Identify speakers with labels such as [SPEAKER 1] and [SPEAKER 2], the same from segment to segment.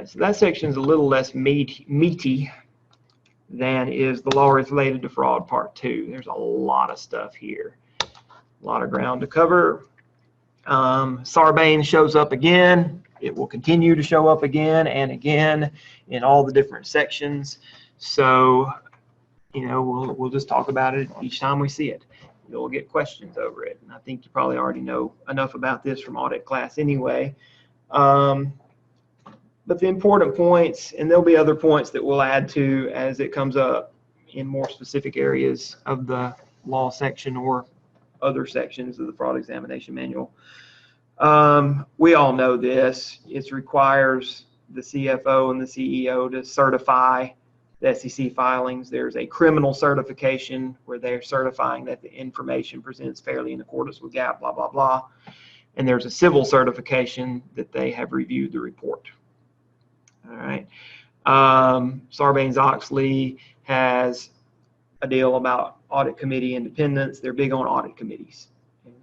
[SPEAKER 1] right, so that section is a little less meaty than is the law related to fraud part 2. There's a lot of stuff here, a lot of ground to cover. Sarbanes shows up again. It will continue to show up again and again in all the different sections. So, you know, we'll just talk about it each time we see it. You'll get questions over it. And I think you probably already know enough about this from audit class anyway. But the important points, and there'll be other points that we'll add to as it comes up in more specific areas of the law section or other sections of the fraud examination manual. We all know this. It requires the CFO and the CEO to certify the SEC filings. There's a criminal certification where they're certifying that the information presents fairly in accordance with GAAP, blah, blah, blah. And there's a civil certification that they have reviewed the report. All right. Sarbanes-Oxley has a deal about audit committee independence. They're big on audit committees.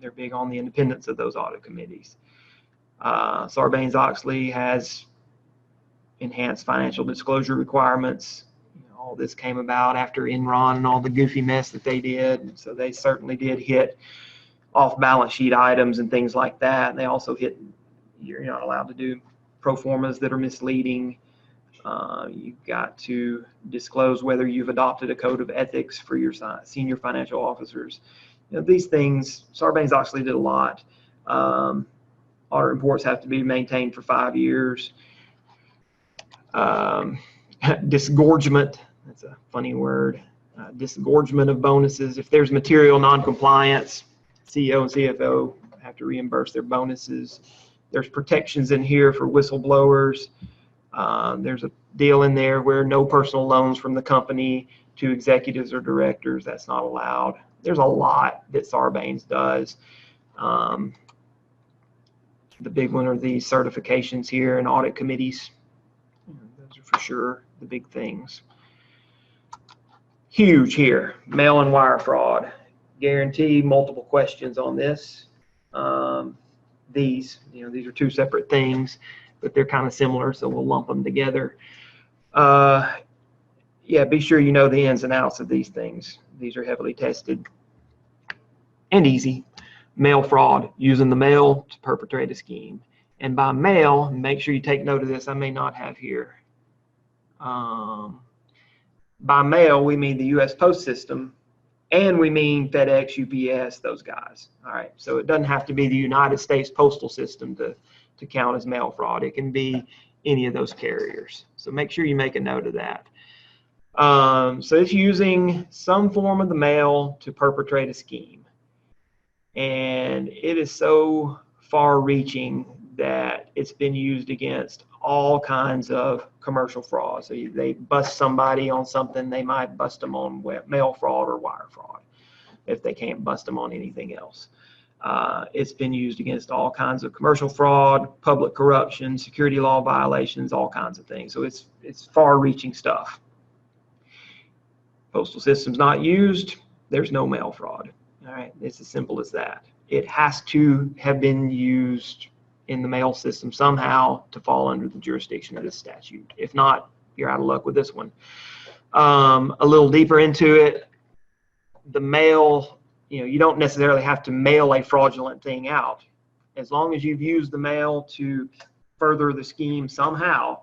[SPEAKER 1] They're big on the independence of those audit committees. Sarbanes-Oxley has enhanced financial disclosure requirements. You know, all this came about after Enron and all the goofy mess that they did. So they certainly did hit off balance sheet items and things like that. And they also hit, you're not allowed to do pro formas that are misleading. You've got to disclose whether you've adopted a code of ethics for your senior financial officers. You know, these things, Sarbanes-Oxley did a lot. Audit reports have to be maintained for 5 years. Disgorgement, that's a funny word. Disgorgement of bonuses. If there's material non-compliance, CEO and CFO have to reimburse their bonuses. There's protections in here for whistleblowers. There's a deal in there where no personal loans from the company to executives or directors, that's not allowed. There's a lot that Sarbanes does. The big one are these certifications here and audit committees. Those are for sure the big things. Huge here, mail and wire fraud. Guarantee multiple questions on this. These are two separate things, but they're kind of similar, so we'll lump them together. Yeah, be sure you know the ins and outs of these things. These are heavily tested and easy. Mail fraud, using the mail to perpetrate a scheme. And by mail, make sure you take note of this, I may not have here. By mail, we mean the U.S. Post System, and we mean FedEx, UPS, those guys. All right, so it doesn't have to be the United States Postal System to count as mail fraud. It can be any of those carriers. So make sure you make a note of that. So it's using some form of the mail to perpetrate a scheme. And it is so far-reaching that it's been used against all kinds of commercial fraud. So they bust somebody on something, they might bust them on mail fraud or wire fraud if they can't bust them on anything else. It's been used against all kinds of commercial fraud, public corruption, security law violations, all kinds of things. So it's far-reaching stuff. Postal system's not used, there's no mail fraud. All right, it's as simple as that. It has to have been used in the mail system somehow to fall under the jurisdiction of this statute. If not, you're out of luck with this one. A little deeper into it, the mail, you don't necessarily have to mail a fraudulent thing out. As long as you've used the mail to further the scheme somehow,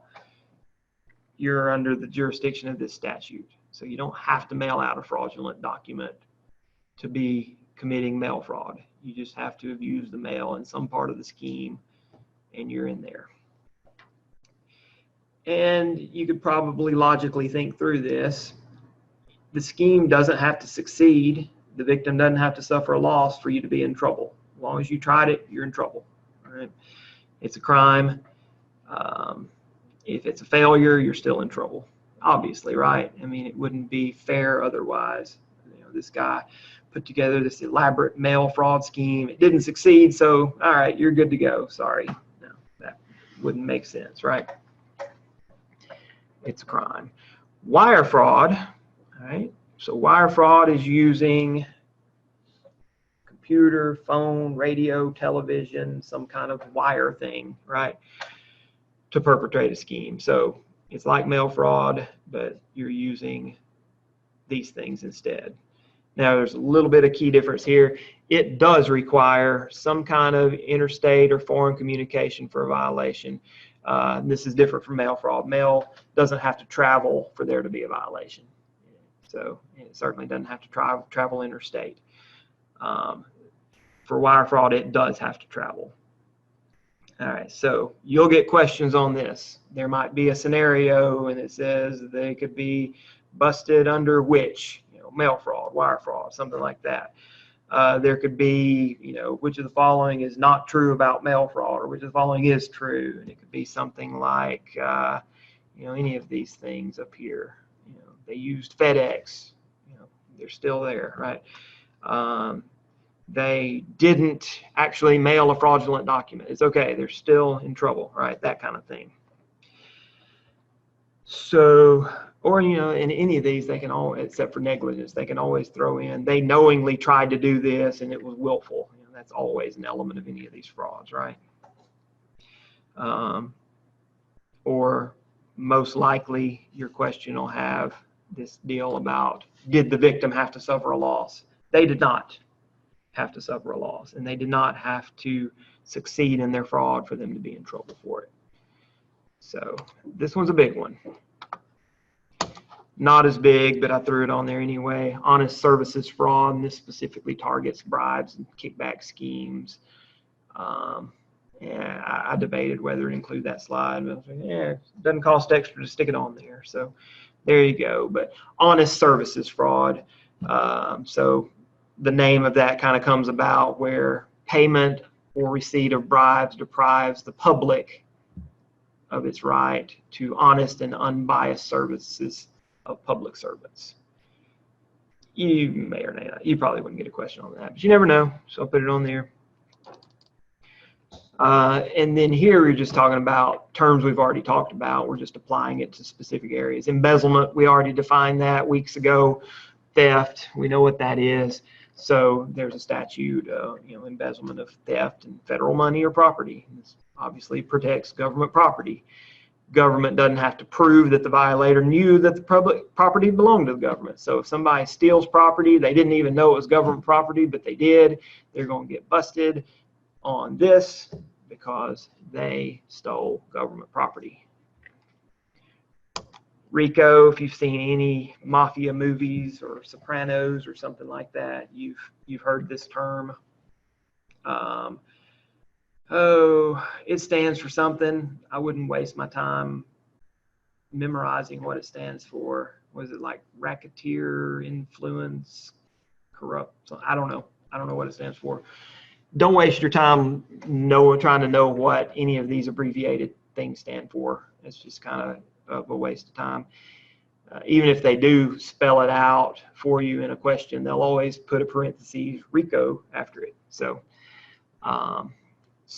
[SPEAKER 1] you're under the jurisdiction of this statute. So you don't have to mail out a fraudulent document to be committing mail fraud. You just have to have used the mail in some part of the scheme and you're in there. And you could probably logically think through this. The scheme doesn't have to succeed. The victim doesn't have to suffer a loss for you to be in trouble. As long as you tried it, you're in trouble. All right? It's a crime. If it's a failure, you're still in trouble. Obviously, right? I mean, it wouldn't be fair otherwise. This guy put together this elaborate mail fraud scheme. It didn't succeed, so all right, you're good to go. Sorry. No, that wouldn't make sense, right? It's a crime. Wire fraud, all right? So wire fraud is using computer, phone, radio, television, some kind of wire thing, right? to perpetrate a scheme. So it's like mail fraud, but you're using these things instead. Now, there's a little bit of key difference here. It does require some kind of interstate or foreign communication for a violation. This is different from mail fraud. Mail doesn't have to travel for there to be a violation. So it certainly doesn't have to travel interstate. For wire fraud, it does have to travel. All right, so you'll get questions on this. There might be a scenario and it says they could be busted under which, mail fraud, wire fraud, something like that. There could be, which of the following is not true about mail fraud, or which of the following is true. And it could be something like, any of these things up here. They used FedEx. They're still there, right? They didn't actually mail a fraudulent document. It's okay. They're still in trouble, right? That kind of thing. So, or, in any of these, they can always, except for negligence, they can always throw in, they knowingly tried to do this and it was willful. That's always an element of any of these frauds, right? Or most likely your question will have this deal about, did the victim have to suffer a loss? They did not have to suffer a loss, and they did not have to succeed in their fraud for them to be in trouble for it. So this one's a big one. Not as big, but I threw it on there anyway. Honest services fraud, and this specifically targets bribes and kickback schemes. And I debated whether to include that slide, but I was like, it doesn't cost extra to stick it on there. So there you go. But honest services fraud. So the name of that kind of comes about where payment or receipt of bribes deprives the public of its right to honest and unbiased services of public servants. You may or may not, you probably wouldn't get a question on that, but you never know, so I'll put it on there. And then here we're just talking about terms we've already talked about. We're just applying it to specific areas. Embezzlement, we already defined that weeks ago. Theft, we know what that is. So there's a statute, embezzlement of theft and federal money or property. This obviously protects government property. Government doesn't have to prove that the violator knew that the public property belonged to the government. So if somebody steals property, they didn't even know it was government property, but they did, they're going to get busted on this because they stole government property. RICO, if you've seen any mafia movies or Sopranos or something like that, you've heard this term. It stands for something. I wouldn't waste my time memorizing what it stands for. Was it like racketeer, influence, corrupt? So I don't know. I don't know what it stands for. Don't waste your time trying to know what any of these abbreviated things stand for. It's just kind of a waste of time. Even if they do spell it out for you in a question, they'll always put a parentheses RICO after it. So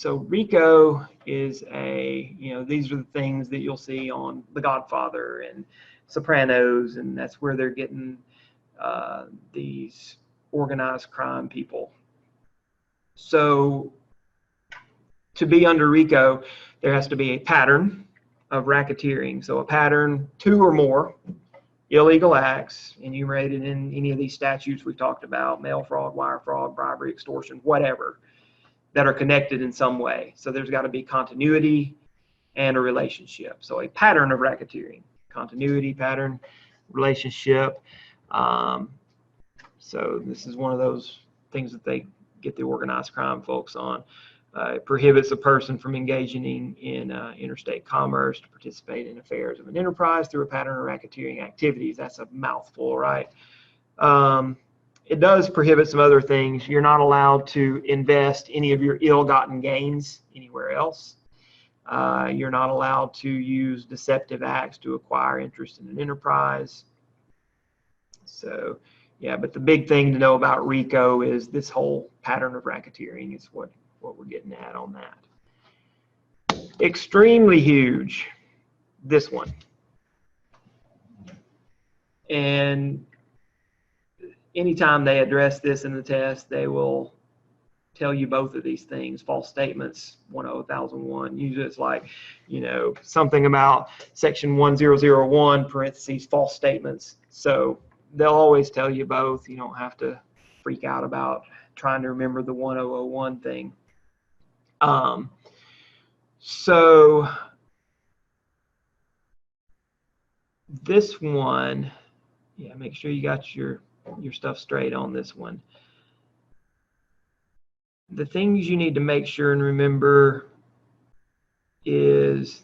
[SPEAKER 1] RICO is these are the things that you'll see on The Godfather and Sopranos, and that's where they're getting these organized crime people. So to be under RICO, there has to be a pattern of racketeering. So a pattern, 2 or more illegal acts enumerated in any of these statutes we've talked about, mail fraud, wire fraud, bribery, extortion, whatever, that are connected in some way. So there's got to be continuity and a relationship. So a pattern of racketeering, continuity, pattern, relationship. So this is one of those things that they get the organized crime folks on. It prohibits a person from engaging in interstate commerce to participate in affairs of an enterprise through a pattern of racketeering activities. That's a mouthful, right? It does prohibit some other things. You're not allowed to invest any of your ill-gotten gains anywhere else. You're not allowed to use deceptive acts to acquire interest in an enterprise. So, yeah, but the big thing to know about RICO is this whole pattern of racketeering is what we're getting at on that. Extremely huge, this one. And anytime they address this in the test, they will tell you both of these things. False statements, 10001. Usually it's like, something about section 1001, parentheses, false statements. So they'll always tell you both. You don't have to freak out about trying to remember the 1001 thing. So this one, yeah, make sure you got your stuff straight on this one. The things you need to make sure and remember is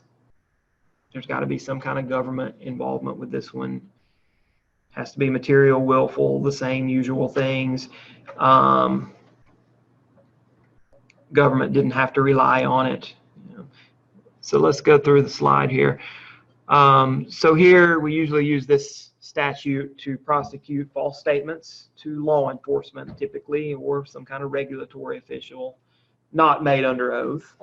[SPEAKER 1] there's got to be some kind of government involvement with this one. Has to be material, willful, the same usual things. Government didn't have to rely on it. So let's go through the slide here. So here we usually use this statute to prosecute false statements to law enforcement typically, or some kind of regulatory official not made under oath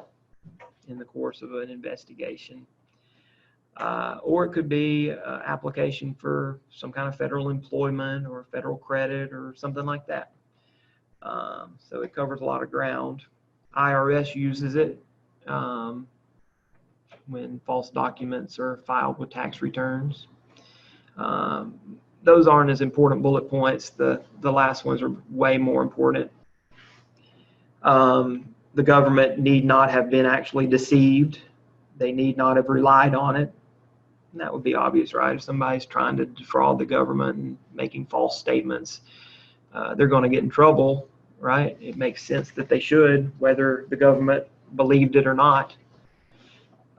[SPEAKER 1] in the course of an investigation. Or it could be application for some kind of federal employment or federal credit or something like that. So it covers a lot of ground. IRS uses it when false documents are filed with tax returns. Those aren't as important bullet points. The last ones are way more important. The government need not have been actually deceived. They need not have relied on it. And that would be obvious, right? If somebody's trying to defraud the government and making false statements, they're going to get in trouble, right? It makes sense that they should, whether the government believed it or not.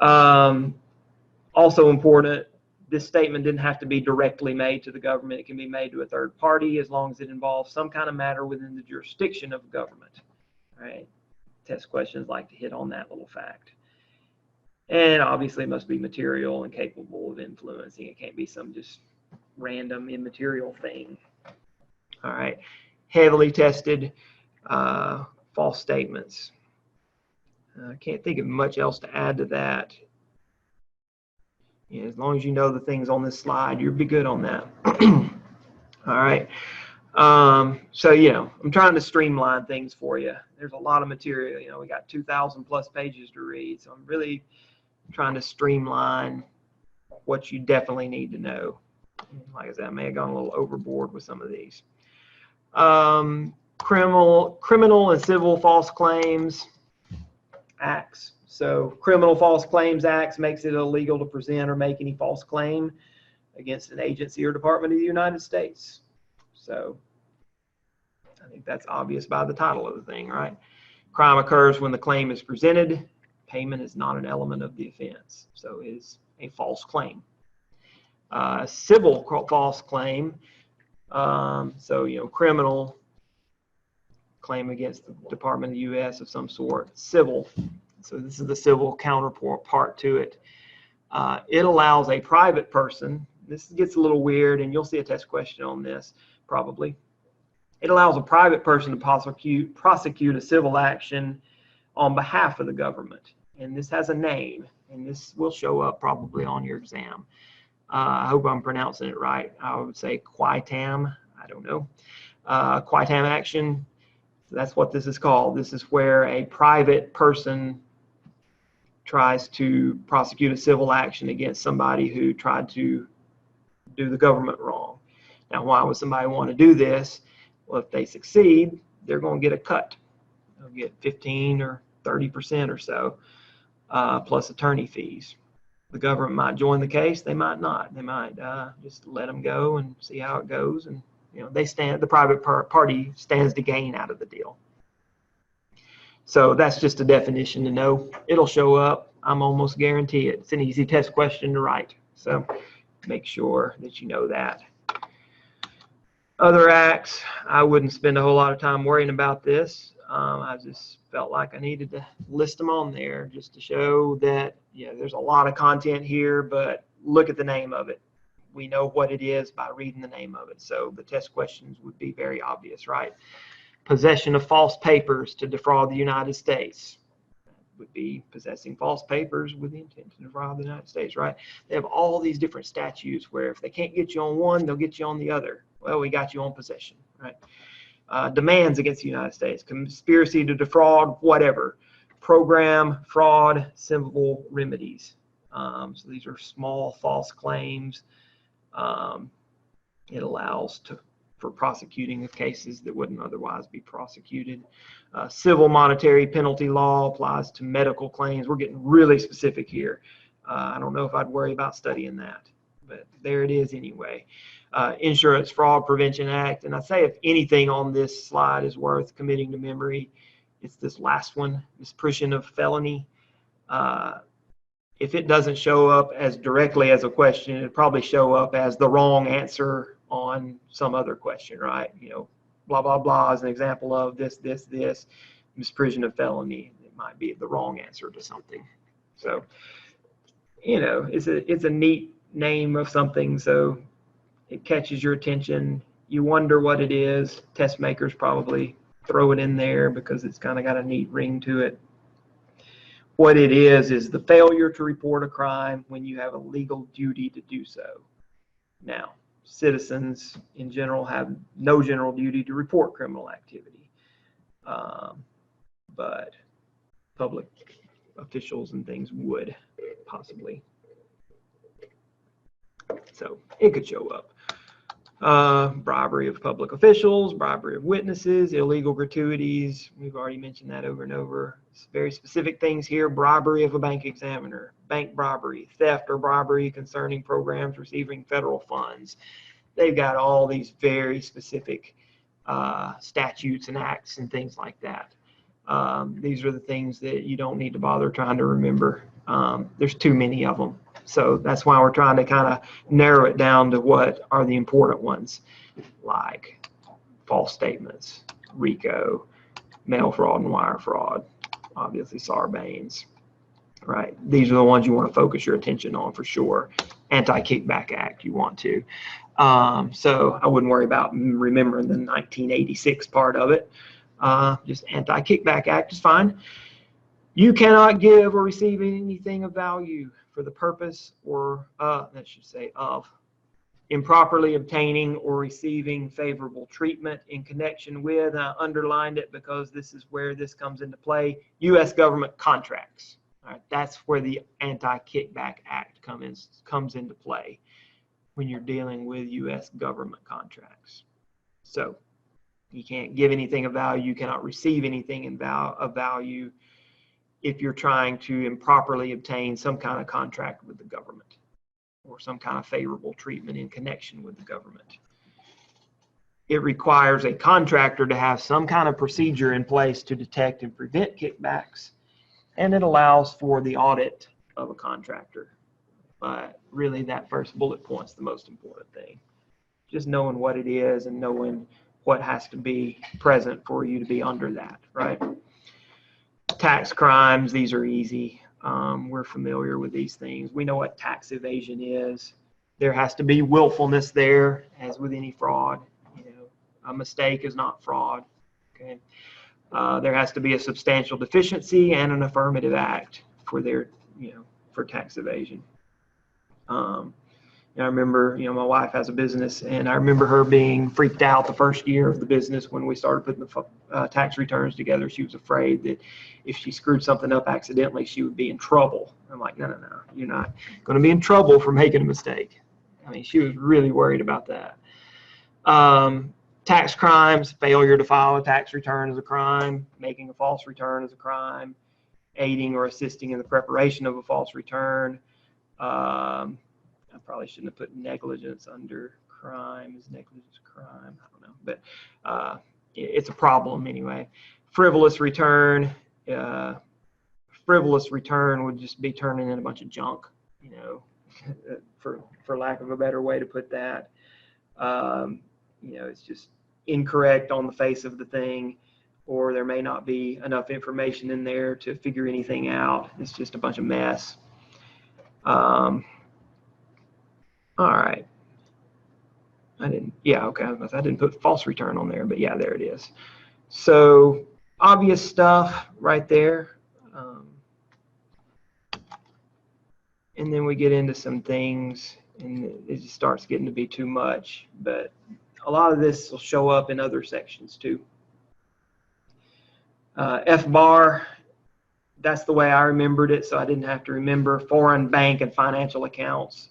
[SPEAKER 1] Also important, this statement didn't have to be directly made to the government. It can be made to a third party as long as it involves some kind of matter within the jurisdiction of the government, right? Test questions like to hit on that little fact. And obviously it must be material and capable of influencing. It can't be some just random immaterial thing. All right, heavily tested false statements. I can't think of much else to add to that. Yeah, as long as you know the things on this slide, you'll be good on that. All right. So, I'm trying to streamline things for you. There's a lot of material. We got 2,000 plus pages to read. So I'm really trying to streamline what you definitely need to know. Like I said, I may have gone a little overboard with some of these. Criminal and civil false claims acts. So criminal false claims acts makes it illegal to present or make any false claim against an agency or department of the United States. So I think that's obvious by the title of the thing, right? Crime occurs when the claim is presented. Payment is not an element of the offense, so it is a false claim. Civil false claim, so criminal claim against the Department of the U.S. of some sort. Civil, so this is the civil counterpart to it. It allows a private person, this gets a little weird, and you'll see a test question on this probably. It allows a private person to prosecute a civil action on behalf of the government. And this has a name, and this will show up probably on your exam. I hope I'm pronouncing it right. I would say quitam. I don't know. Quitam action. So that's what this is called. This is where a private person tries to prosecute a civil action against somebody who tried to do the government wrong. Now, why would somebody want to do this? Well, if they succeed, they're going to get a cut. They'll get 15 or 30% or so, plus attorney fees. The government might join the case. They might not. They might just let them go and see how it goes. And the private party stands to gain out of the deal. So that's just a definition to know. It'll show up. I'm almost guarantee it. It's an easy test question to write. So make sure that you know that. Other acts, I wouldn't spend a whole lot of time worrying about this. I just felt like I needed to list them on there just to show that, there's a lot of content here, but look at the name of it. We know what it is by reading the name of it. So the test questions would be very obvious, right? Possession of false papers to defraud the United States. Would be possessing false papers with the intent to defraud the United States, right? They have all these different statutes where if they can't get you on one, they'll get you on the other. Well, we got you on possession, right? demands against the United States, conspiracy to defraud, whatever, program, fraud, civil remedies. So these are small false claims. It allows for prosecuting of cases that wouldn't otherwise be prosecuted. Civil monetary penalty law applies to medical claims. We're getting really specific here. I don't know if I'd worry about studying that, but there it is anyway. Insurance Fraud Prevention Act. And I say if anything on this slide is worth committing to memory, it's this last one, misprision of felony. If it doesn't show up as directly as a question, it'd probably show up as the wrong answer on some other question, right? You know, blah, blah, blah is an example of this, misprision of felony. It might be the wrong answer to something. So, you know, it's a neat name of something, so it catches your attention. You wonder what it is. Test makers probably throw it in there because it's kind of got a neat ring to it. What it is the failure to report a crime when you have a legal duty to do so. Now, citizens in general have no general duty to report criminal activity, but public officials and things would possibly. So it could show up. Bribery of public officials, bribery of witnesses, illegal gratuities. We've already mentioned that over and over. It's very specific things here. Bribery of a bank examiner, bank bribery, theft or bribery concerning programs receiving federal funds. They've got all these very specific statutes and acts and things like that. These are the things that you don't need to bother trying to remember. There's too many of them. So that's why we're trying to kind of narrow it down to what are the important ones, like false statements, RICO, mail fraud and wire fraud, obviously Sarbanes, right? These are the ones you want to focus your attention on for sure. Anti-Kickback Act, you want to. So I wouldn't worry about remembering the 1986 part of it. Just Anti-Kickback Act is fine. You cannot give or receive anything of value for the purpose or, that should say of, improperly obtaining or receiving favorable treatment in connection with, I underlined it because this is where this comes into play, U.S. government contracts. All right, that's where the Anti-Kickback Act comes into play when you're dealing with U.S. government contracts. So you can't give anything of value, you cannot receive anything of value if you're trying to improperly obtain some kind of contract with the government or some kind of favorable treatment in connection with the government. It requires a contractor to have some kind of procedure in place to detect and prevent kickbacks, and it allows for the audit of a contractor. But really that first bullet point's the most important thing. Just knowing what it is and knowing what has to be present for you to be under that, right? Tax crimes, these are easy. We're familiar with these things. We know what tax evasion is. There has to be willfulness there, as with any fraud. You know, a mistake is not fraud. Okay. There has to be a substantial deficiency and an affirmative act for their, for tax evasion. I remember, my wife has a business, and I remember her being freaked out the first year of the business when we started putting the tax returns together. She was afraid that if she screwed something up accidentally, she would be in trouble. I'm like, no, you're not going to be in trouble for making a mistake. I mean, she was really worried about that. Tax crimes, failure to file a tax return is a crime, making a false return is a crime, aiding or assisting in the preparation of a false return. I probably shouldn't have put negligence under crime. Is negligence a crime? I don't know, but it's a problem anyway. Frivolous return. Frivolous return would just be turning in a bunch of junk, for lack of a better way to put that. It's just incorrect on the face of the thing, or there may not be enough information in there to figure anything out. It's just a bunch of mess. All right. I didn't put false return on there, but yeah, there it is. So obvious stuff right there. And then we get into some things, and it just starts getting to be too much, but a lot of this will show up in other sections too. F-bar, that's the way I remembered it, so I didn't have to remember foreign bank and financial accounts.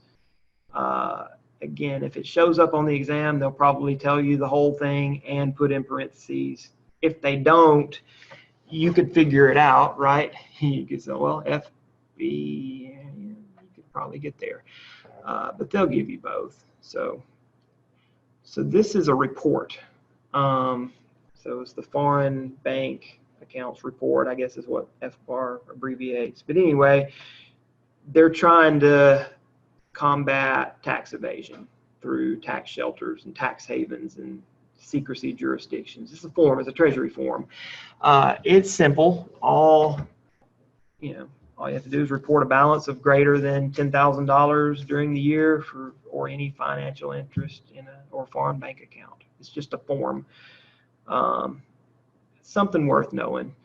[SPEAKER 1] Again, if it shows up on the exam, they'll probably tell you the whole thing and put in parentheses. If they don't, you could figure it out, right? You could say, well, FB, you could probably get there. But they'll give you both. So this is a report. So it's the foreign bank accounts report, I guess is what FBAR abbreviates. But anyway, they're trying to combat tax evasion through tax shelters and tax havens and secrecy jurisdictions. It's a form, it's a treasury form. It's simple. All you have to do is report a balance of greater than $10,000 during the year or any financial interest in or foreign bank account. It's just a form. Something worth knowing.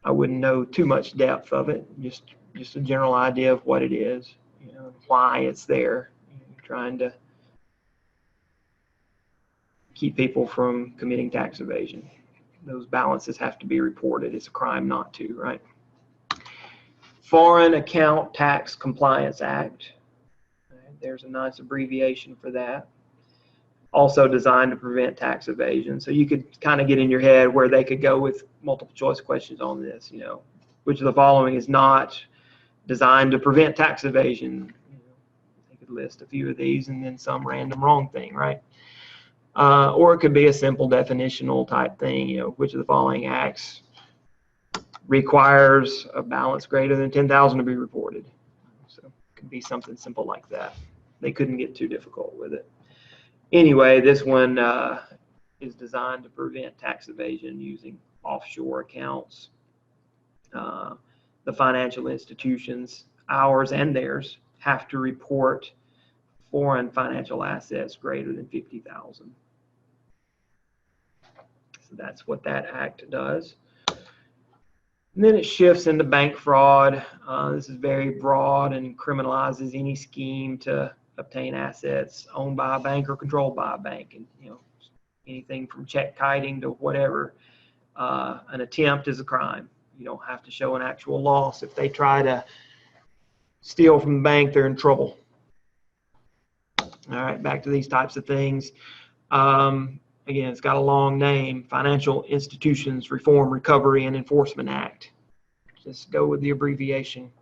[SPEAKER 1] I wouldn't know too much depth of it. Just a general idea of what it is, why it's there. You're trying to keep people from committing tax evasion. Those balances have to be reported. It's a crime not to, right? Foreign Account Tax Compliance Act. There's a nice abbreviation for that. Also designed to prevent tax evasion. So you could kind of get in your head where they could go with multiple choice questions on this. Which of the following is not designed to prevent tax evasion? They could list a few of these and then some random wrong thing, right? Or it could be a simple definitional type thing. Which of the following acts requires a balance greater than $10,000 to be reported? So it could be something simple like that. They couldn't get too difficult with it. Anyway, this one is designed to prevent tax evasion using offshore accounts. The financial institutions, ours and theirs, have to report foreign financial assets greater than $50,000. So that's what that act does. And then it shifts into bank fraud. This is very broad and criminalizes any scheme to obtain assets owned by a bank or controlled by a bank, and anything from check kiting to whatever. An attempt is a crime. You don't have to show an actual loss. If they try to steal from the bank, they're in trouble. All right, back to these types of things. Again, it's got a long name: Financial Institutions Reform, Recovery, and Enforcement Act. Just go with the abbreviation.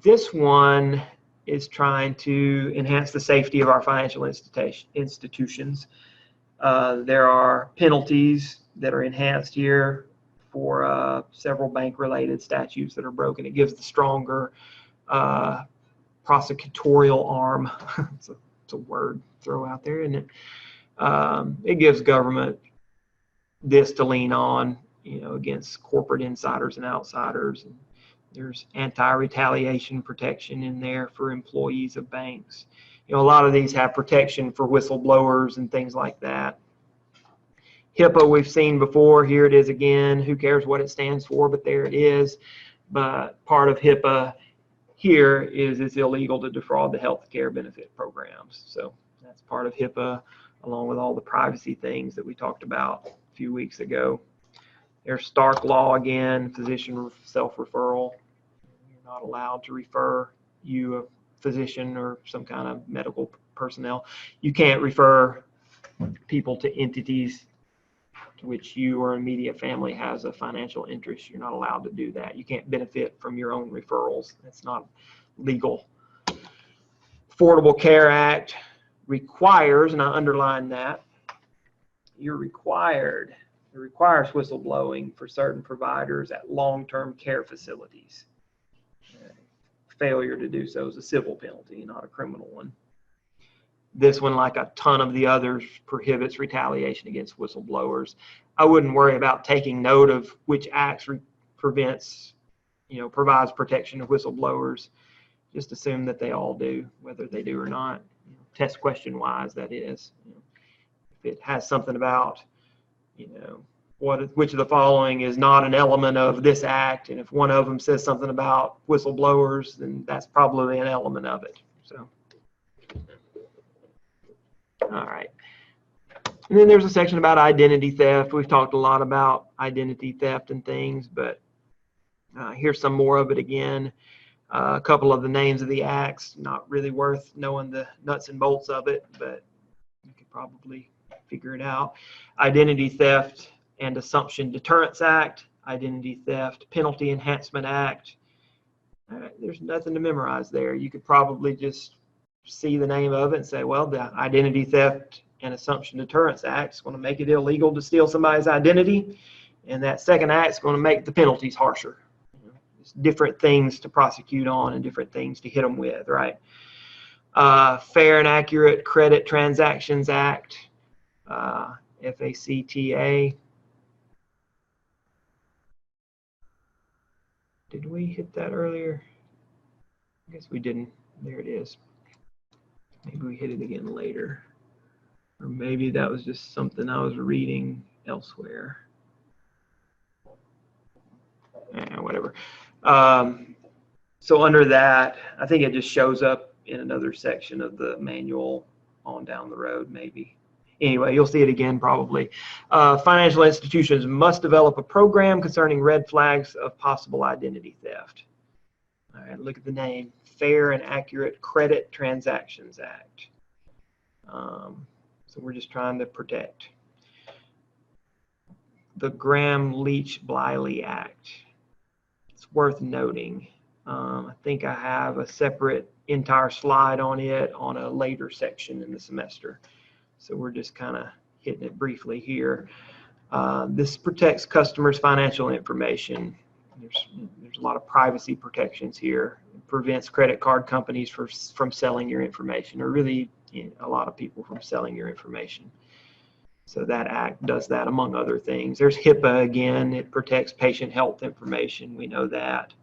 [SPEAKER 1] This one is trying to enhance the safety of our financial institutions. There are penalties that are enhanced here for several bank-related statutes that are broken. It gives the stronger prosecutorial arm. It's a word throw out there, isn't it? It gives government this to lean on, against corporate insiders and outsiders. And there's anti-retaliation protection in there for employees of banks. A lot of these have protection for whistleblowers and things like that. HIPAA we've seen before. Here it is again. Who cares what it stands for, but there it is. But part of HIPAA here is it's illegal to defraud the health care benefit programs. So that's part of HIPAA, along with all the privacy things that we talked about a few weeks ago. There's Stark Law again, physician self-referral. You're not allowed to refer you, a physician or some kind of medical personnel. You can't refer people to entities to which you or immediate family has a financial interest. You're not allowed to do that. You can't benefit from your own referrals. That's not legal. Affordable Care Act requires, and I underline that, it requires whistleblowing for certain providers at long-term care facilities. Failure to do so is a civil penalty, not a criminal one. This one, like a ton of the others, prohibits retaliation against whistleblowers. I wouldn't worry about taking note of which acts provides protection to whistleblowers. Just assume that they all do, whether they do or not. Test question wise, that is. If it has something about, which of the following is not an element of this act, and if one of them says something about whistleblowers, then that's probably an element of it. So. All right. And then there's a section about identity theft. We've talked a lot about identity theft and things, but here's some more of it again. A couple of the names of the acts, not really worth knowing the nuts and bolts of it, but you could probably figure it out. Identity Theft and Assumption Deterrence Act, Identity Theft Penalty Enhancement Act. There's nothing to memorize there. You could probably just see the name of it and say, well, the Identity Theft and Assumption Deterrence Act is going to make it illegal to steal somebody's identity, and that second act is going to make the penalties harsher. It's different things to prosecute on and different things to hit them with, right? Fair and Accurate Credit Transactions Act, FACTA. Did we hit that earlier? I guess we didn't. There it is. Maybe we hit it again later. Or maybe that was just something I was reading elsewhere. Whatever. So under that, I think it just shows up in another section of the manual on down the road, maybe. Anyway, you'll see it again probably. Financial institutions must develop a program concerning red flags of possible identity theft. All right, look at the name, Fair and Accurate Credit Transactions Act. So we're just trying to protect. The Graham-Leach-Bliley Act. It's worth noting. I think I have a separate entire slide on it on a later section in the semester. So we're just kind of hitting it briefly here. This protects customers' financial information. There's a lot of privacy protections here. It prevents credit card companies from selling your information, or really a lot of people from selling your information. So that act does that, among other things. There's HIPAA again. It protects patient health information. We know that.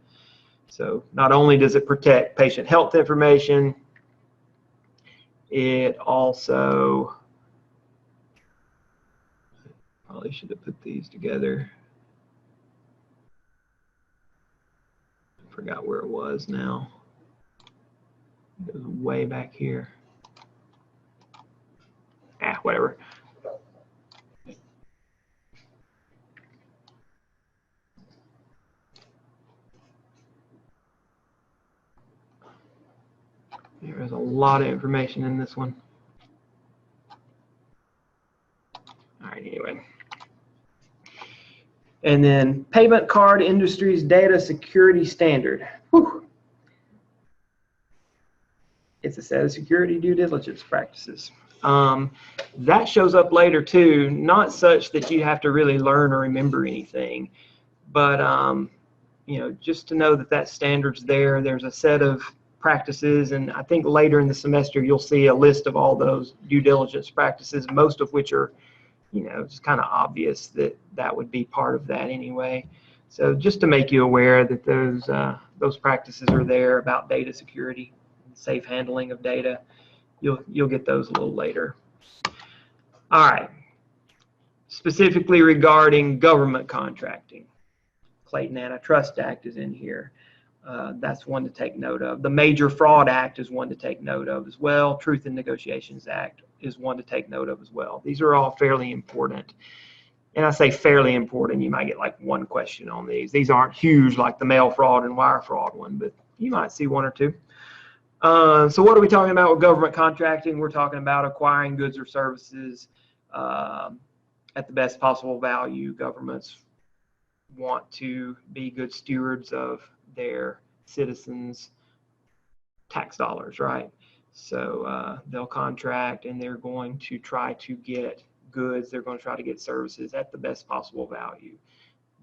[SPEAKER 1] So not only does it protect patient health information, it also, probably should have put these together. I forgot where it was now. It was way back here. Whatever. There is a lot of information in this one. All right, anyway. And then Payment Card Industries Data Security Standard. Whew. It's a set of security due diligence practices. That shows up later too, not such that you have to really learn or remember anything, but you know, just to know that that standard's there. There's a set of practices, and I think later in the semester you'll see a list of all those due diligence practices, most of which are, you know, just kind of obvious that that would be part of that anyway. So just to make you aware that those practices are there about data security, safe handling of data. You'll get those a little later. All right. Specifically regarding government contracting, Clayton Antitrust Act is in here. That's one to take note of. The Major Fraud Act is one to take note of as well. Truth in Negotiations Act is one to take note of as well. These are all fairly important. And I say fairly important, you might get like one question on these. These aren't huge like the mail fraud and wire fraud one, but you might see one or two. So what are we talking about with government contracting? We're talking about acquiring goods or services at the best possible value. Governments want to be good stewards of their citizens' tax dollars, right? So they'll contract and they're going to try to get goods, they're going to try to get services at the best possible value.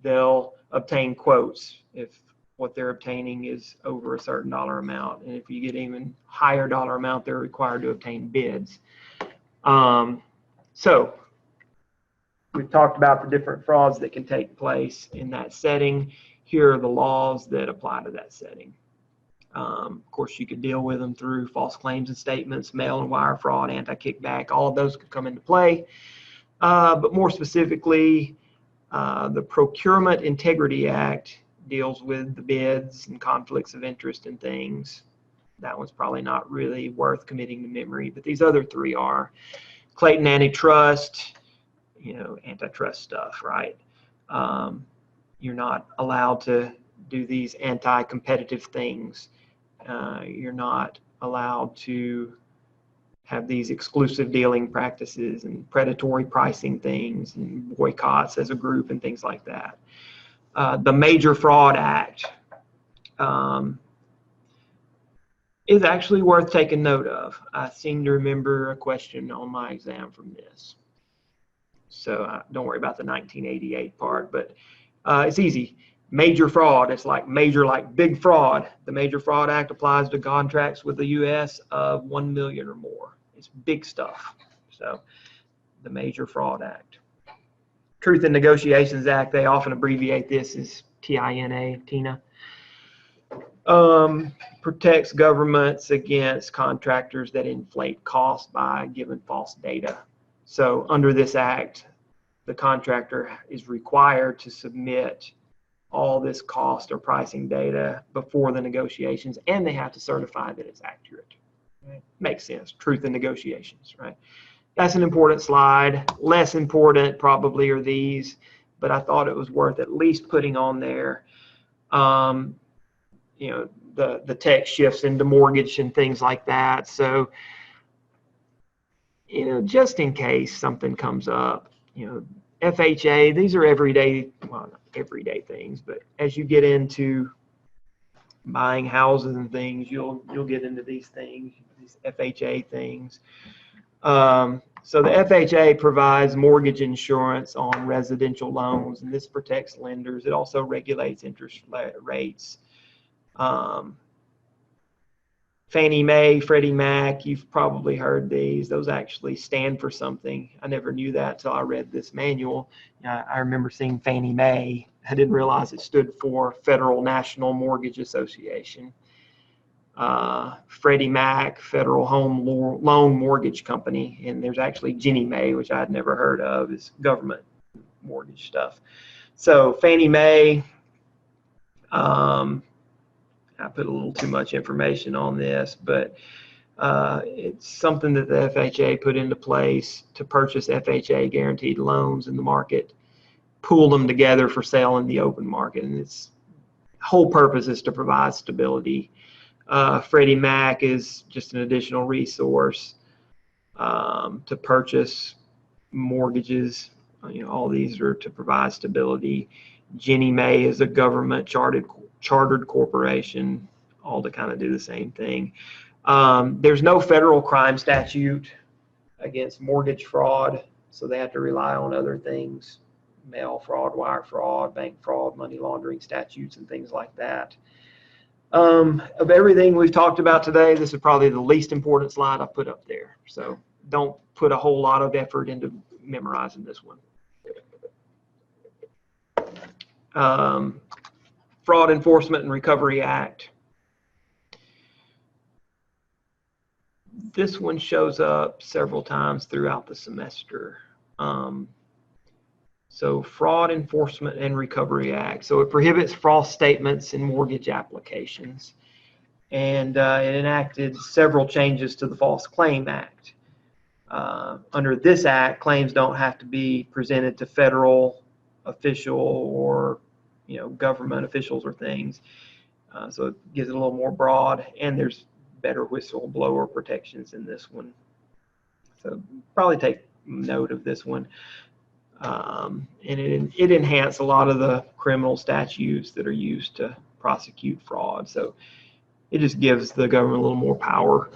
[SPEAKER 1] They'll obtain quotes if what they're obtaining is over a certain dollar amount, and if you get even higher dollar amount, they're required to obtain bids. So we've talked about the different frauds that can take place in that setting. Here are the laws that apply to that setting. Of course, you could deal with them through false claims and statements, mail and wire fraud, anti-kickback, all of those could come into play. But more specifically, the Procurement Integrity Act deals with the bids and conflicts of interest and things. That one's probably not really worth committing to memory, but these other three are. Clayton antitrust, antitrust stuff, right? You're not allowed to do these anti-competitive things. You're not allowed to have these exclusive dealing practices and predatory pricing things and boycotts as a group and things like that. The Major Fraud Act is actually worth taking note of. I seem to remember a question on my exam from this. So don't worry about the 1988 part, but it's easy. Major fraud, it's like major, like big fraud. The Major Fraud Act applies to contracts with the U.S. of 1 million or more. It's big stuff. So the Major Fraud Act. Truth in Negotiations Act, they often abbreviate this as TINA. Protects governments against contractors that inflate costs by giving false data. So under this act, the contractor is required to submit all this cost or pricing data before the negotiations, and they have to certify that it's accurate. Right? Makes sense. Truth in negotiations, right? That's an important slide. Less important probably are these, but I thought it was worth at least putting on there. The text shifts into mortgage and things like that. So, just in case something comes up, FHA, these are everyday, well, not everyday things, but as you get into buying houses and things, you'll get into these things, these FHA things. So the FHA provides mortgage insurance on residential loans, and this protects lenders. It also regulates interest rates. Fannie Mae, Freddie Mac, you've probably heard these. Those actually stand for something. I never knew that until I read this manual. I remember seeing Fannie Mae. I didn't realize it stood for Federal National Mortgage Association. Freddie Mac, Federal Home Loan Mortgage Company, and there's actually Ginnie Mae, which I had never heard of, is government mortgage stuff. So Fannie Mae, I put a little too much information on this, but it's something that the FHA put into place to purchase FHA guaranteed loans in the market, pool them together for sale in the open market, and its whole purpose is to provide stability. Freddie Mac is just an additional resource to purchase mortgages. All these are to provide stability. Ginnie Mae is a government chartered corporation, all to kind of do the same thing. There's no federal crime statute against mortgage fraud, so they have to rely on other things: mail fraud, wire fraud, bank fraud, money laundering statutes, and things like that. Of everything we've talked about today, this is probably the least important slide I put up there. So don't put a whole lot of effort into memorizing this one. Fraud Enforcement and Recovery Act. This one shows up several times throughout the semester. So Fraud Enforcement and Recovery Act. So it prohibits false statements in mortgage applications. And it enacted several changes to the False Claim Act. Under this act, claims don't have to be presented to federal official or government officials or things. So it gives it a little more broad, and there's better whistleblower protections in this one. So probably take note of this one. And it enhanced a lot of the criminal statutes that are used to prosecute fraud. So it just gives the government a little more power.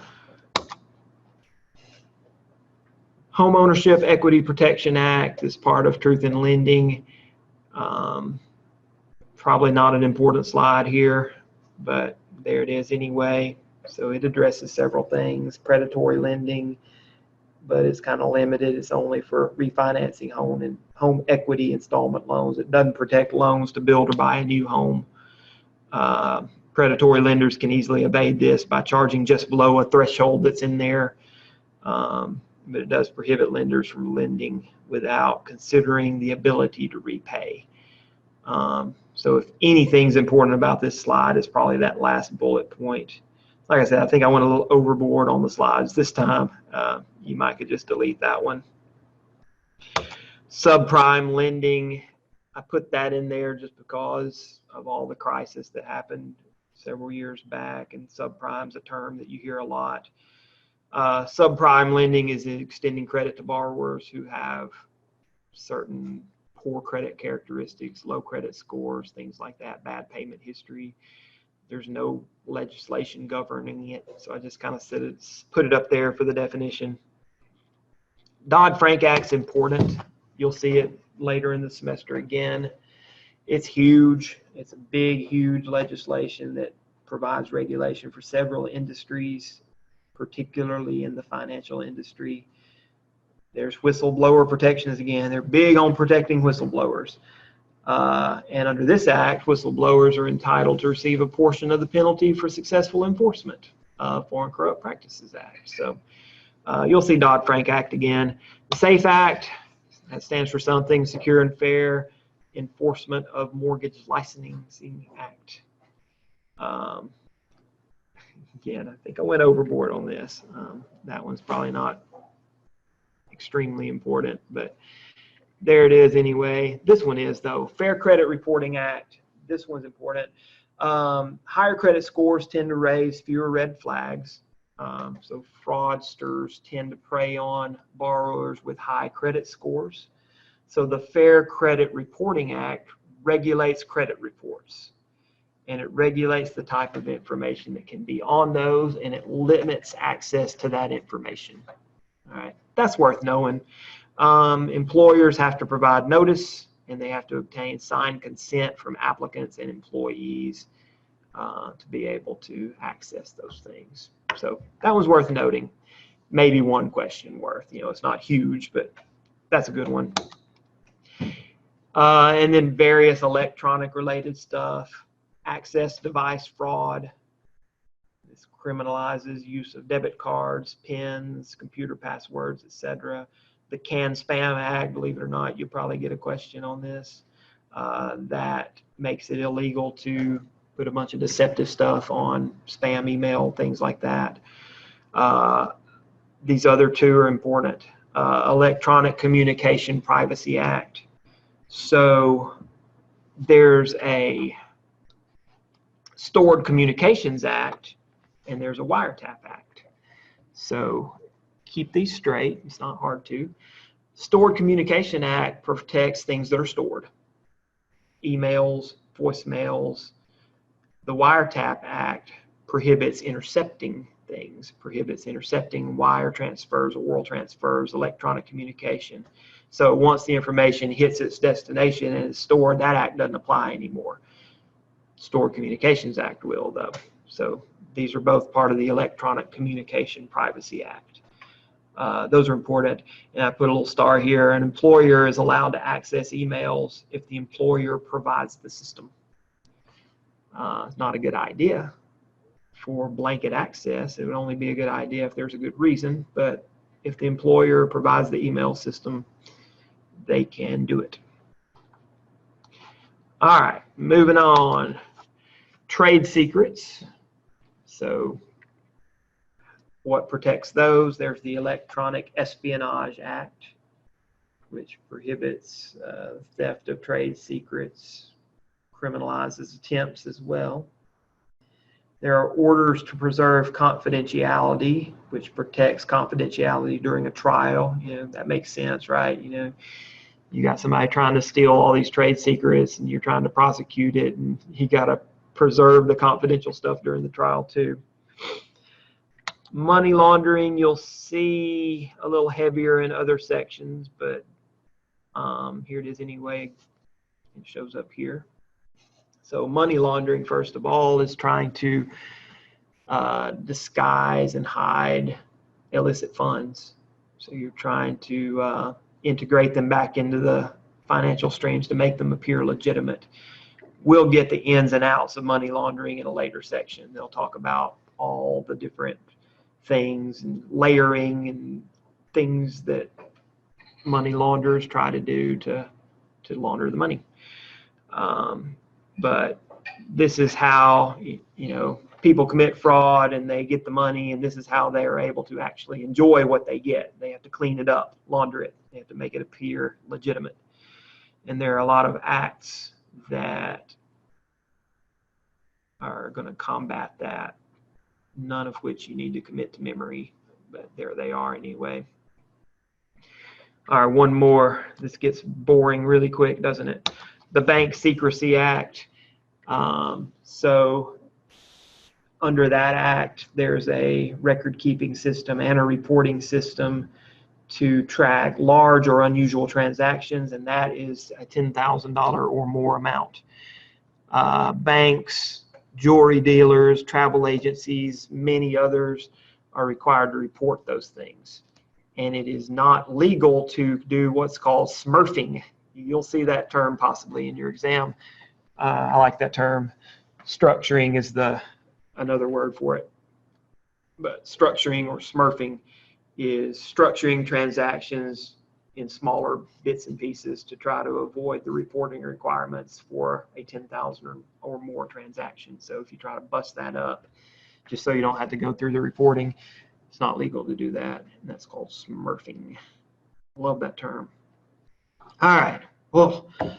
[SPEAKER 1] Home Ownership Equity Protection Act is part of Truth in Lending. Probably not an important slide here, but there it is anyway. So it addresses several things: predatory lending, but it's kind of limited. It's only for refinancing home equity installment loans. It doesn't protect loans to build or buy a new home. Predatory lenders can easily evade this by charging just below a threshold that's in there. But it does prohibit lenders from lending without considering the ability to repay. So if anything's important about this slide, it's probably that last bullet point. Like I said, I think I went a little overboard on the slides this time. You might could just delete that one. Subprime lending, I put that in there just because of all the crisis that happened several years back, and subprime's a term that you hear a lot. Subprime lending is extending credit to borrowers who have certain poor credit characteristics, low credit scores, things like that, bad payment history. There's no legislation governing it, so I just kind of put it up there for the definition. Dodd-Frank Act's important. You'll see it later in the semester again. It's huge. It's a big, huge legislation that provides regulation for several industries, particularly in the financial industry. There's whistleblower protections again. They're big on protecting whistleblowers. And under this act, whistleblowers are entitled to receive a portion of the penalty for successful enforcement of Foreign Corrupt Practices Act. So you'll see Dodd-Frank Act again. The SAFE Act, that stands for Something Secure and Fair Enforcement of Mortgage Licensing Act. Again, I think I went overboard on this. That one's probably not extremely important, but there it is anyway. This one is, though. Fair Credit Reporting Act. This one's important. Higher credit scores tend to raise fewer red flags. So fraudsters tend to prey on borrowers with high credit scores. So the Fair Credit Reporting Act regulates credit reports, and it regulates the type of information that can be on those, and it limits access to that information. All right, that's worth knowing. Employers have to provide notice, and they have to obtain signed consent from applicants and employees to be able to access those things. So that was worth noting. Maybe one question worth. It's not huge, but that's a good one. And then various electronic related stuff. Access device fraud. This criminalizes use of debit cards, PINs, computer passwords, etc. The CAN-SPAM Act, believe it or not, you'll probably get a question on this. That makes it illegal to put a bunch of deceptive stuff on spam email, things like that. These other two are important. Electronic Communication Privacy Act. So there's a Stored Communications Act, and there's a Wiretap Act. So keep these straight. It's not hard to. Stored Communication Act protects things that are stored. Emails, voicemails. The Wiretap Act prohibits intercepting things, prohibits intercepting wire transfers, oral transfers, electronic communication. So once the information hits its destination and is stored, that act doesn't apply anymore. Stored Communications Act will, though. So these are both part of the Electronic Communication Privacy Act. Those are important. And I put a little star here. An employer is allowed to access emails if the employer provides the system. It's not a good idea for blanket access. It would only be a good idea if there's a good reason. But if the employer provides the email system, they can do it. All right, moving on. Trade secrets. So what protects those? There's the Electronic Espionage Act, which prohibits theft of trade secrets, criminalizes attempts as well. There are orders to preserve confidentiality, which protects confidentiality during a trial. That makes sense, right? You got somebody trying to steal all these trade secrets, and you're trying to prosecute it, and you got to preserve the confidential stuff during the trial too. Money laundering, you'll see a little heavier in other sections, but here it is anyway. It shows up here. So money laundering, first of all, is trying to disguise and hide illicit funds. So you're trying to integrate them back into the financial streams to make them appear legitimate. We'll get the ins and outs of money laundering in a later section. They'll talk about all the different things and layering and things that money launderers try to do to launder the money. But this is how people commit fraud and they get the money, and this is how they are able to actually enjoy what they get. They have to clean it up, launder it. They have to make it appear legitimate. And there are a lot of acts that are going to combat that, none of which you need to commit to memory, but there they are anyway. All right, one more. This gets boring really quick, doesn't it? The Bank Secrecy Act. So under that act, there's a record-keeping system and a reporting system to track large or unusual transactions, and that is a $10,000 or more amount. Banks, jewelry dealers, travel agencies, many others are required to report those things. And it is not legal to do what's called smurfing. You'll see that term possibly in your exam. I like that term. Structuring is another word for it. But structuring or smurfing is structuring transactions in smaller bits and pieces to try to avoid the reporting requirements for a 10,000 or more transaction. So if you try to bust that up, just so you don't have to go through the reporting, it's not legal to do that, and that's called smurfing. Love that term. All right, well, a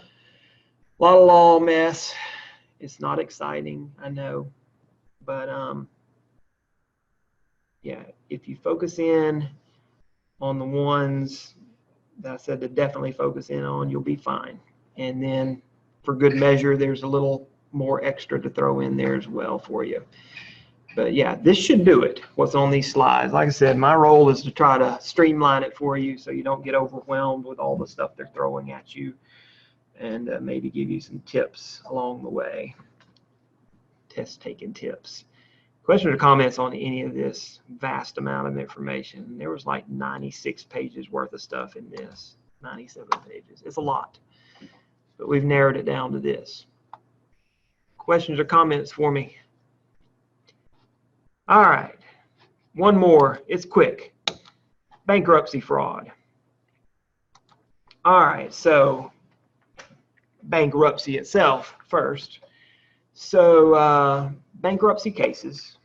[SPEAKER 1] lot of law mess. It's not exciting, I know, but yeah, if you focus in on the ones that I said to definitely focus in on, you'll be fine. And then for good measure, there's a little more extra to throw in there as well for you. But yeah, this should do it, what's on these slides. Like I said, my role is to try to streamline it for you so you don't get overwhelmed with all the stuff they're throwing at you, and maybe give you some tips along the way, test-taking tips. Questions or comments on any of this vast amount of information? There was like 96 pages worth of stuff in this, 97 pages. It's a lot, but we've narrowed it down to this. Questions or comments for me? All right, one more. It's quick. Bankruptcy fraud. All right, so bankruptcy itself first. So bankruptcy cases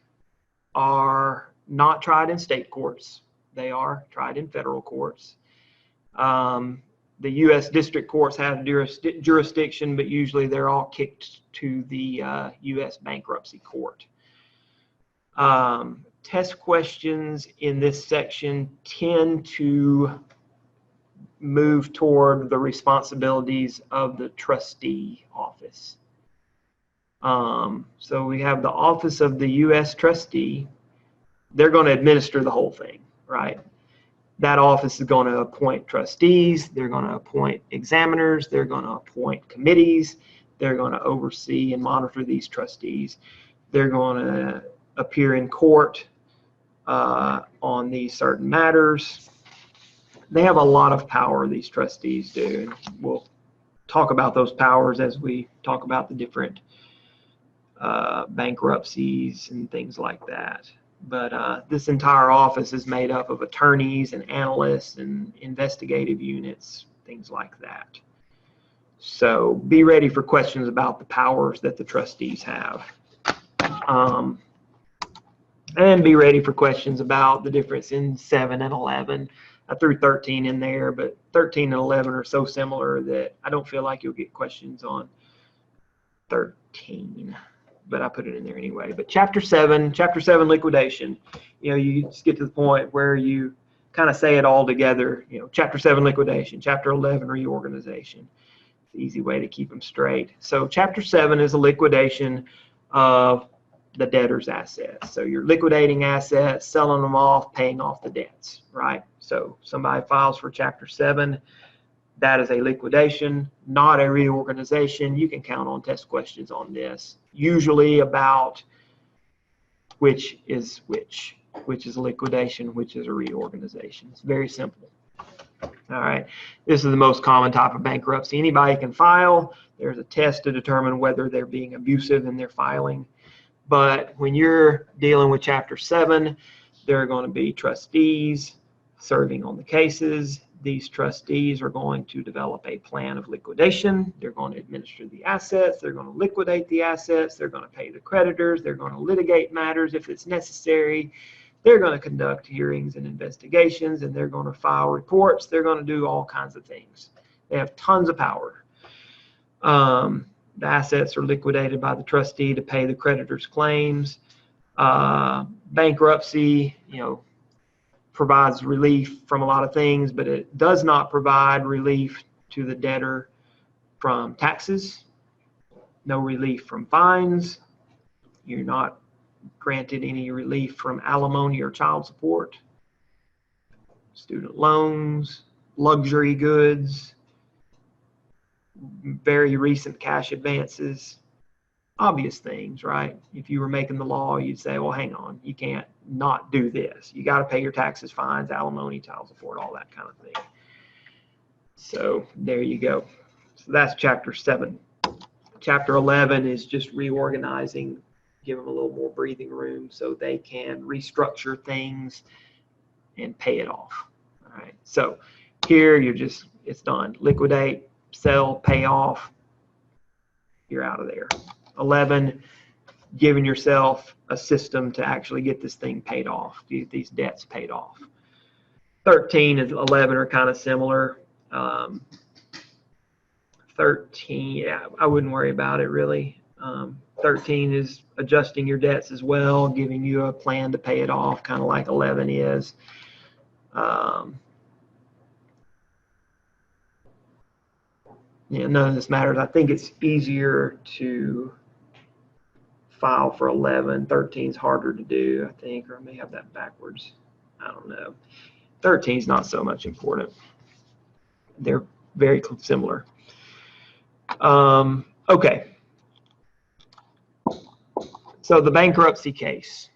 [SPEAKER 1] are not tried in state courts. They are tried in federal courts. The U.S. district courts have jurisdiction, but usually they're all kicked to the U.S. bankruptcy court. Test questions in this section tend to move toward the responsibilities of the trustee office. So we have the office of the U.S. trustee. They're going to administer the whole thing, right? That office is going to appoint trustees. They're going to appoint examiners. They're going to appoint committees. They're going to oversee and monitor these trustees. They're going to appear in court on these certain matters. They have a lot of power, these trustees do. And we'll talk about those powers as we talk about the different bankruptcies and things like that. But this entire office is made up of attorneys and analysts and investigative units, things like that. So be ready for questions about the powers that the trustees have. And be ready for questions about the difference in 7 and 11. I threw 13 in there, but 13 and 11 are so similar that I don't feel like you'll get questions on 13. But I put it in there anyway. But chapter 7 liquidation, you know, you just get to the point where you kind of say it all together, you know, chapter 7 liquidation, chapter 11 reorganization. It's an easy way to keep them straight. So chapter 7 is a liquidation of the debtor's assets. So you're liquidating assets, selling them off, paying off the debts, right? So somebody files for chapter 7. That is a liquidation, not a reorganization. You can count on test questions on this, usually about which is a liquidation, which is a reorganization. It's very simple. All right, this is the most common type of bankruptcy. Anybody can file. There's a test to determine whether they're being abusive in their filing. But when you're dealing with chapter 7, there are going to be trustees serving on the cases. these trustees are going to develop a plan of liquidation. They're going to administer the assets. They're going to liquidate the assets. They're going to pay the creditors. They're going to litigate matters if it's necessary. They're going to conduct hearings and investigations, and they're going to file reports. They're going to do all kinds of things. They have tons of power. The assets are liquidated by the trustee to pay the creditor's claims. Bankruptcy, provides relief from a lot of things, but it does not provide relief to the debtor from taxes, no relief from fines. You're not granted any relief from alimony or child support, student loans, luxury goods, very recent cash advances. Obvious things, right? If you were making the law, you'd say, well, hang on, you can't not do this. You got to pay your taxes, fines, alimony, child support, all that kind of thing. So there you go. So that's chapter 7. Chapter 11 is just reorganizing, give them a little more breathing room so they can restructure things and pay it off. All right. So here it's done. Liquidate, sell, pay off. You're out of there. 11, giving yourself a system to actually get this thing paid off, get these debts paid off. 13 and 11 are kind of similar. 13, yeah, I wouldn't worry about it really. 13 is adjusting your debts as well, giving you a plan to pay it off, kind of like 11 is. None of this matters. I think it's easier to file for 11. 13 is harder to do, I think, or I may have that backwards. I don't know. 13 is not so much important. They're very similar. Okay. So the bankruptcy case.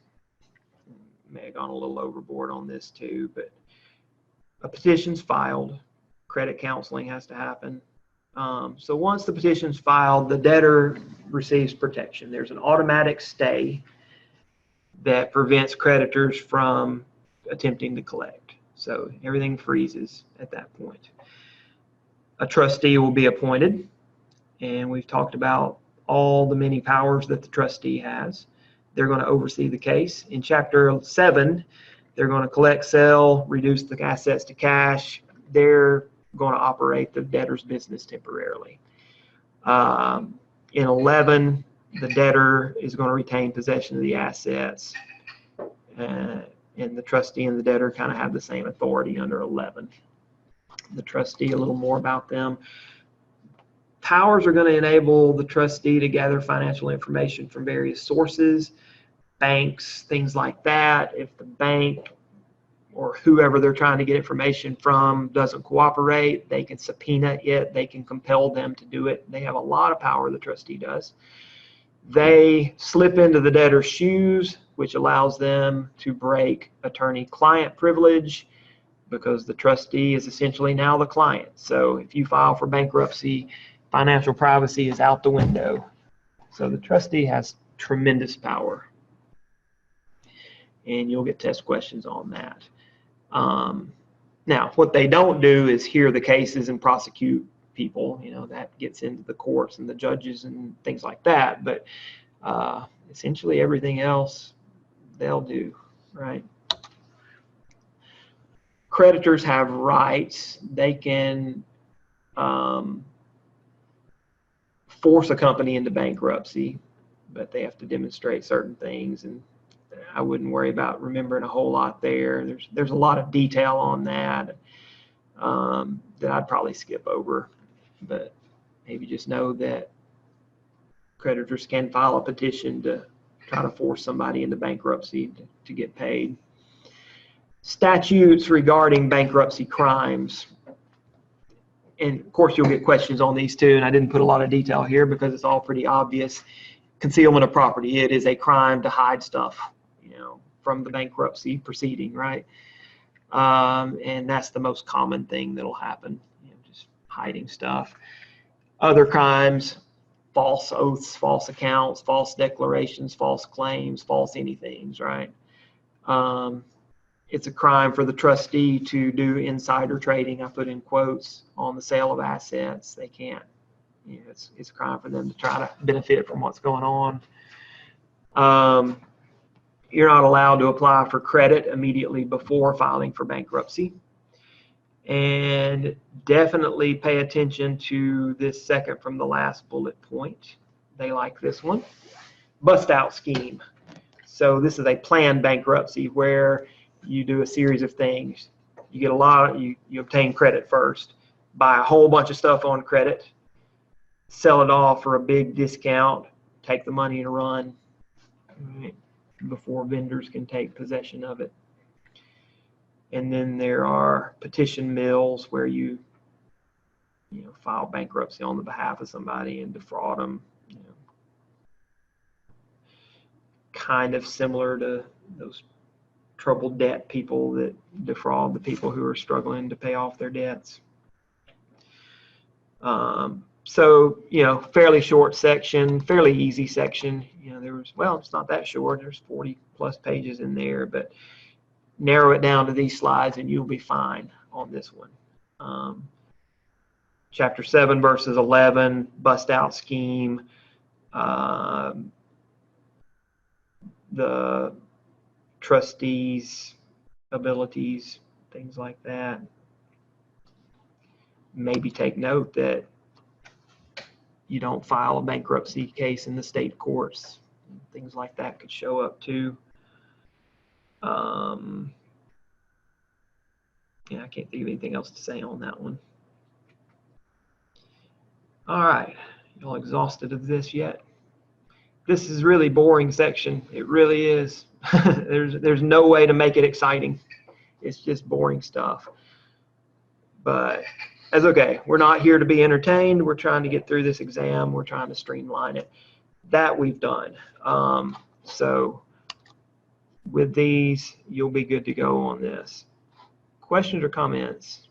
[SPEAKER 1] May have gone a little overboard on this too, but a petition's filed. Credit counseling has to happen. So once the petition's filed, the debtor receives protection. There's an automatic stay that prevents creditors from attempting to collect. So everything freezes at that point. A trustee will be appointed, and we've talked about all the many powers that the trustee has. They're going to oversee the case. In Chapter 7, they're going to collect, sell, reduce the assets to cash. They're going to operate the debtor's business temporarily. In 11, the debtor is going to retain possession of the assets, and the trustee and the debtor kind of have the same authority under 11. The trustee, a little more about them. Powers are going to enable the trustee to gather financial information from various sources, banks, things like that. If the bank or whoever they're trying to get information from doesn't cooperate, they can subpoena it, they can compel them to do it. They have a lot of power, the trustee does. They slip into the debtor's shoes, which allows them to break attorney-client privilege, because the trustee is essentially now the client. So if you file for bankruptcy, financial privacy is out the window. So the trustee has tremendous power, and you'll get test questions on that. Now, what they don't do is hear the cases and prosecute people. That gets into the courts and the judges and things like that. But essentially everything else they'll do, right? Creditors have rights. They can force a company into bankruptcy, but they have to demonstrate certain things, and I wouldn't worry about remembering a whole lot there. There's a lot of detail on that that I'd probably skip over, but maybe just know that creditors can file a petition to try to force somebody into bankruptcy to get paid. Statutes regarding bankruptcy crimes. And of course you'll get questions on these too, and I didn't put a lot of detail here because it's all pretty obvious. Concealment of property. It is a crime to hide stuff, from the bankruptcy proceeding, right? And that's the most common thing that'll happen, just hiding stuff. Other crimes, false oaths, false accounts, false declarations, false claims, false anythings, right? it's a crime for the trustee to do insider trading. I put in quotes on the sale of assets. They can't. You know, it's a crime for them to try to benefit from what's going on. You're not allowed to apply for credit immediately before filing for bankruptcy. And definitely pay attention to this second from the last bullet point. They like this one. Bust out scheme. So this is a planned bankruptcy where you do a series of things. You get a lot, you obtain credit first, buy a whole bunch of stuff on credit, sell it off for a big discount, take the money and run, right, before vendors can take possession of it. And then there are petition mills where you file bankruptcy on the behalf of somebody and defraud them. You know, kind of similar to those troubled debt people that defraud the people who are struggling to pay off their debts. So, fairly short section, fairly easy section. It's not that short. There's 40 plus pages in there, but narrow it down to these slides and you'll be fine on this one. Chapter 7 verses 11, bust out scheme, the trustees' abilities, things like that. Maybe take note that you don't file a bankruptcy case in the state courts. Things like that could show up too. I can't think of anything else to say on that one. All right, y'all exhausted of this yet? This is really boring section. It really is. There's no way to make it exciting. It's just boring stuff. But that's okay. We're not here to be entertained. We're trying to get through this exam. We're trying to streamline it. That we've done. So with these, you'll be good to go on this. Questions or comments?